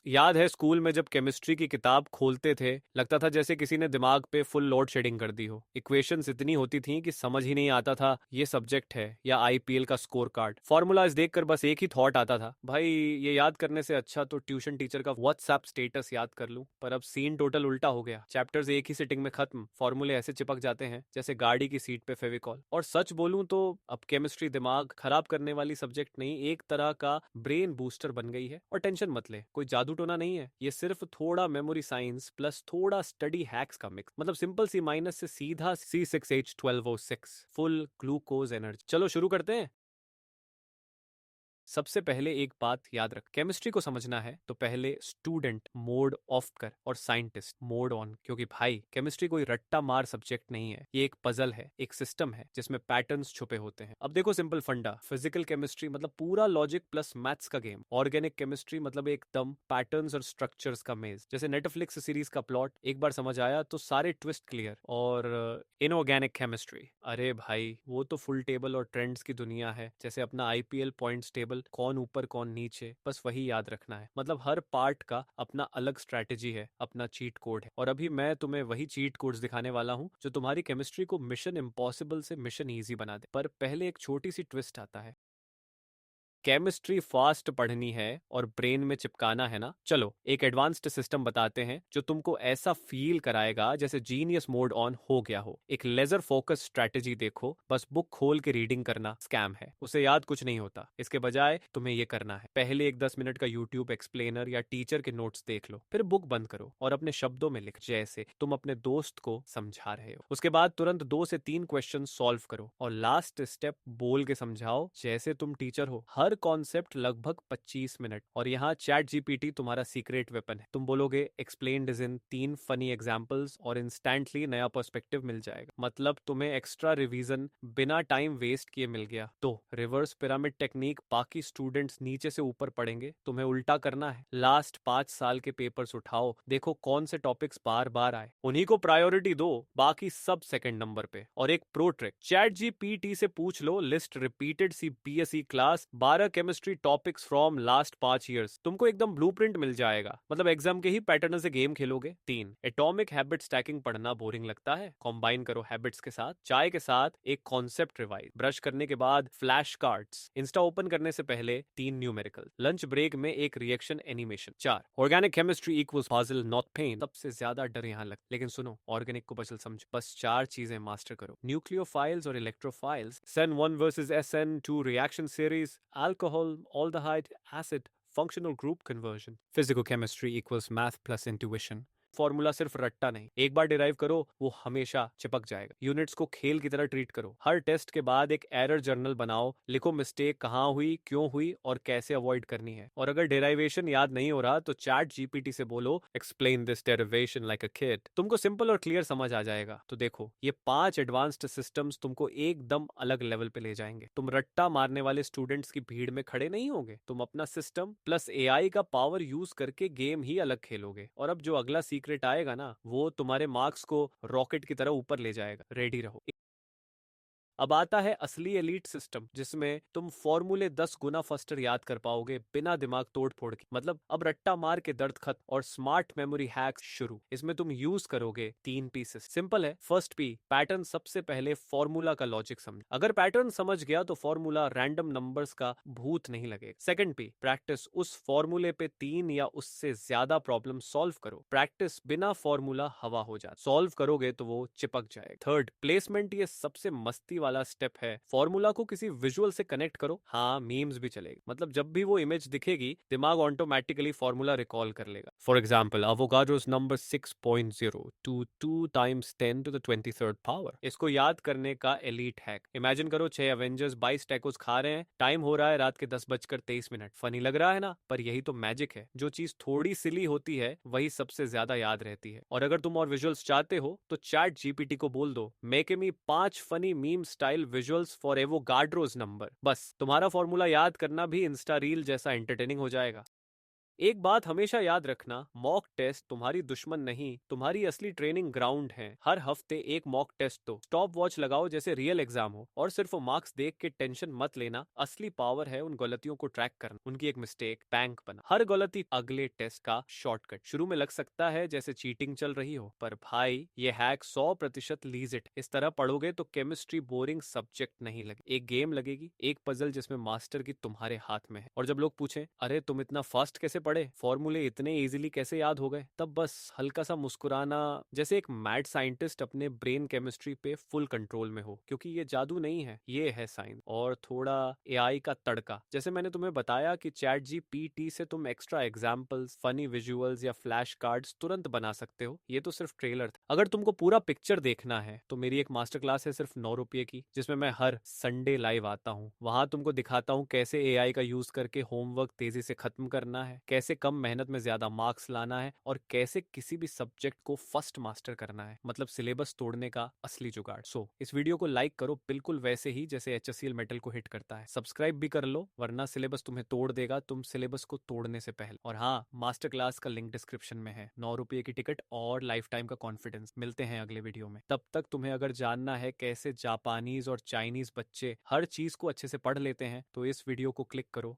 याद है स्कूल में जब केमिस्ट्री की किताब खोलते थे, लगता था जैसे किसी ने दिमाग पे फुल लोड शेडिंग कर दी हो। इक्वेशंस इतनी होती थी कि समझ ही नहीं आता था ये सब्जेक्ट है या आईपीएल का स्कोर कार्ड। फॉर्मूलाज देखकर बस एक ही थॉट आता था, भाई ये याद करने से अच्छा तो ट्यूशन टीचर का व्हाट्सएप स्टेटस याद कर लूं। पर अब सीन टोटल उल्टा हो गया, चैप्टर्स एक ही सिटिंग में खत्म, फॉर्मूले ऐसे चिपक जाते हैं जैसे गाड़ी की सीट पे फेविकॉल। और सच बोलूं तो अब केमिस्ट्री दिमाग खराब करने वाली सब्जेक्ट नहीं, एक तरह का ब्रेन बूस्टर बन गई है। और टेंशन मत ले, कोई जादू टोना नहीं है, ये सिर्फ थोड़ा मेमोरी साइंस प्लस थोड़ा स्टडी हैक्स का मिक्स। मतलब सिंपल सी माइनस से सीधा C6H12O6 फुल ग्लूकोज एनर्जी। चलो शुरू करते हैं। सबसे पहले एक बात याद रख, केमिस्ट्री को समझना है तो पहले स्टूडेंट मोड ऑफ कर और साइंटिस्ट मोड ऑन। क्योंकि भाई केमिस्ट्री कोई रट्टा मार सब्जेक्ट नहीं है, ये एक पजल है, एक सिस्टम है जिसमें पैटर्न्स छुपे होते हैं। अब देखो सिंपल फंडा, फिजिकल केमिस्ट्री मतलब पूरा लॉजिक प्लस मैथ्स का गेम। ऑर्गेनिक केमिस्ट्री मतलब एकदम पैटर्न्स और स्ट्रक्चर्स का मेज। जैसे नेटफ्लिक्स सीरीज का प्लॉट एक बार समझ आया तो सारे ट्विस्ट क्लियर। और इनऑर्गेनिक केमिस्ट्री, अरे भाई वो तो फुल टेबल और ट्रेंड्स की दुनिया है। जैसे अपना आईपीएल पॉइंट्स टेबल, कौन ऊपर कौन नीचे, बस वही याद रखना है। मतलब हर पार्ट का अपना अलग स्ट्रैटेजी है, अपना चीट कोड है। और अभी मैं तुम्हें वही चीट कोड्स दिखाने वाला हूँ जो तुम्हारी केमिस्ट्री को मिशन इम्पॉसिबल से मिशन ईजी बना दे। पर पहले एक छोटी सी ट्विस्ट आता है, केमिस्ट्री फास्ट पढ़नी है और ब्रेन में चिपकाना है ना। चलो एक एडवांस्ड सिस्टम बताते हैं जो तुमको ऐसा फील कराएगा जैसे जीनियस मोड ऑन हो गया हो। एक लेजर फोकस स्ट्रैटेजी देखो, बस बुक खोल के रीडिंग करना स्कैम है, उसे याद कुछ नहीं होता। इसके बजाय तुम्हें ये करना है, पहले एक 10 मिनट का यूट्यूब एक्सप्लेनर या टीचर के नोट्स देख लो, फिर बुक बंद करो और अपने शब्दों में लिख जैसे तुम अपने दोस्त को समझा रहे हो। उसके बाद तुरंत 2 से 3 क्वेश्चन सॉल्व करो और लास्ट स्टेप बोल के समझाओ जैसे तुम टीचर हो। हर कॉन्सेप्ट लगभग 25 मिनट। और यहाँ चैट जीपीटी तुम्हारा सीक्रेट वेपन है। तुम बोलोगे explained is in 3 funny examples और इंस्टेंटली नया पर्सपेक्टिव मिल जाएगा। मतलब तुम्हें एक्स्ट्रा रिवीजन बिना टाइम वेस्ट किए मिल गया। तो रिवर्स पिरामिड टेक्निक, बाकी स्टूडेंट्स नीचे से ऊपर पढ़ेंगे, तुम्हें उल्टा करना है। लास्ट 5 साल के पेपर्स उठाओ, देखो कौन से टॉपिक्स बार बार आए, उन्हीं को प्रायोरिटी दो, बाकी सब सेकंड नंबर पे। और एक प्रो ट्रिक, चैट जीपीटी से पूछ लो list repeated CBSE class 12 chemistry topics from last 5 years, तुमको एकदम ब्लूप्रिंट मिल जाएगा। मतलब एग्जाम के ही पैटर्न से गेम खेलोगे। 3, एटॉमिक हैबिट स्टैकिंग पढ़ना बोरिंग लगता है, कॉम्बाइन करो हैबिट्स के साथ। चाय के साथ एक कॉन्सेप्ट रिवाइज, ब्रश करने के बाद फ्लैश कार्ड्स, इंस्टा ओपन करने से पहले 3 न्यूमेरिकल, लंच ब्रेक में एक reaction animation. 4, organic chemistry equals puzzle not pain. सबसे ज्यादा डर यहाँ लग, लेकिन सुनो ऑर्गेनिक को पजल समझ। बस 4 चीजें मास्टर करो, न्यूक्लियोफाइल्स और electrophiles, SN1 versus SN2 reaction series, alcohol, aldehyde, acid, functional group conversion. Physical chemistry equals math plus intuition. Formula सिर्फ रट्टा नहीं, एक बार डिराइव करो वो हमेशा चिपक जाएगा। यूनिट्स को खेल की तरह ट्रीट करो, हर टेस्ट के बाद एक एरर जर्नल बनाओ, लिखो मिस्टेक कहाँ हुई, क्यों हुई और कैसे अवॉइड करनी है। और अगर डेरिवेशन याद नहीं हो रहा तो चैट जीपीटी से बोलो explain this derivation like a kid, तुमको सिंपल और क्लियर समझ आ जाएगा। तो देखो ये 5 एडवांस्ड सिस्टम्स तुमको एकदम अलग लेवल पे ले जाएंगे। तुम रट्टा मारने वाले स्टूडेंट्स की भीड़ में खड़े नहीं होगे, तुम अपना सिस्टम प्लस एआई का पावर यूज करके गेम ही अलग खेलोगे। और अब जो अगला सीक्रेट आएगा ना, वो तुम्हारे मार्क्स को रॉकेट की तरह ऊपर ले जाएगा। रेडी रहो। अब आता है असली एलीट सिस्टम, जिसमें तुम फॉर्मूले 10 गुना फास्टर याद कर पाओगे बिना दिमाग तोड़ फोड़ के। मतलब अब रट्टा मार के दर्द खत्म और स्मार्ट मेमोरी हैक्स शुरू। इसमें तुम यूज करोगे 3 पीसेस। सिंपल है, फर्स्ट पी पैटर्न, सबसे पहले फॉर्मूला का लॉजिक समझ। अगर पैटर्न समझ गया तो फॉर्मूला रैंडम नंबर्स का भूत नहीं लगेगा। सेकंड पी प्रैक्टिस, उस फॉर्मूले पे 3 या उससे ज्यादा प्रॉब्लम सॉल्व करो। प्रैक्टिस बिना फॉर्मूला हवा हो जाए, सॉल्व करोगे तो वो चिपक जाएगा। थर्ड प्लेसमेंट, ये सबसे मस्ती वाला स्टेप है। फॉर्मूला को किसी विजुअल से कनेक्ट करो, हाँ मीम्स भी चलेगा। मतलब जब भी वो इमेज दिखेगी दिमाग ऑटोमेटिकली फॉर्मूला रिकॉल कर लेगा। For example Avogadro's number 6.0 two 2 times 10 to the 23rd power. इसको याद करने का एलीट हैक, इमेजिन करो 6 एवेंजर्स 22 टैकोस खा रहे हैं, टाइम हो रहा है रात के 10:23। फनी लग रहा है ना, पर यही तो मैजिक है, जो चीज थोड़ी सिली होती है वही सबसे ज्यादा याद रहती है। और अगर तुम और विजुअल्स चाहते हो तो चैट जीपीटी को बोल दो make me 5 funny meme style visuals for Avogadro's number. बस तुम्हारा फॉर्मूला याद करना भी इंस्टा रील जैसा एंटरटेनिंग हो जाएगा। एक बात हमेशा याद रखना, मॉक टेस्ट तुम्हारी दुश्मन नहीं, तुम्हारी असली ट्रेनिंग ग्राउंड है। हर हफ्ते एक मॉक टेस्ट दो, स्टॉप वॉच लगाओ जैसे रियल एग्जाम हो, और सिर्फ मार्क्स देख के टेंशन मत लेना। असली पावर है उन गलतियों को ट्रैक करना, उनकी एक मिस्टेक बैंक बना। हर गलती अगले टेस्ट का शॉर्टकट। शुरू में लग सकता है जैसे चीटिंग चल रही हो, पर भाई ये हैक 100% लीज इट। इस तरह पढ़ोगे तो केमिस्ट्री बोरिंग सब्जेक्ट नहीं लगे, एक गेम लगेगी, एक पजल जिसमें मास्टर की तुम्हारे हाथ में है। और जब लोग पूछें अरे तुम इतना फास्ट कैसे पढ़े, फॉर्मूले इतने इजीली कैसे याद हो गए, तब बस हल्का सा मुस्कुराना, जैसे एक मैड साइंटिस्ट अपने ब्रेन केमिस्ट्री पे फुल कंट्रोल में हो। क्योंकि ये जादू नहीं है, ये है साइंस। और थोड़ा एआई का तड़का, जैसे मैंने तुम्हें बताया कि चैट जीपीटी से तुम एक्स्ट्रा एग्जाम्पल्स, फनी विजुअल्स या फ्लैश कार्ड्स तुरंत बना सकते हो। ये तो सिर्फ ट्रेलर था। अगर तुमको पूरा पिक्चर देखना है तो मेरी एक मास्टर क्लास है सिर्फ 9 रुपये की, जिसमें मैं हर संडे लाइव आता हूँ। वहां तुमको दिखाता हूँ कैसे एआई का यूज करके होमवर्क तेजी से खत्म करना है, कैसे कम मेहनत में ज्यादा मार्क्स लाना है, और कैसे किसी भी सब्जेक्ट को फर्स्ट मास्टर करना है, मतलब सिलेबस तोड़ने का असली जुगाड़। इस वीडियो को लाइक करो बिल्कुल वैसे ही जैसे एचएससीएल मेटल को हिट करता है। सब्सक्राइब भी कर लो, वरना सिलेबस तुम्हें तोड़ देगा तुम सिलेबस को तोड़ने से पहले। और हाँ, मास्टर क्लास का लिंक डिस्क्रिप्शन में है। 9 रुपये की टिकट और लाइफ टाइम का कॉन्फिडेंस। मिलते हैं अगले वीडियो में। तब तक तुम्हें अगर जानना है कैसे जापानीज और चाइनीज बच्चे हर चीज को अच्छे से पढ़ लेते हैं तो इस वीडियो को क्लिक करो।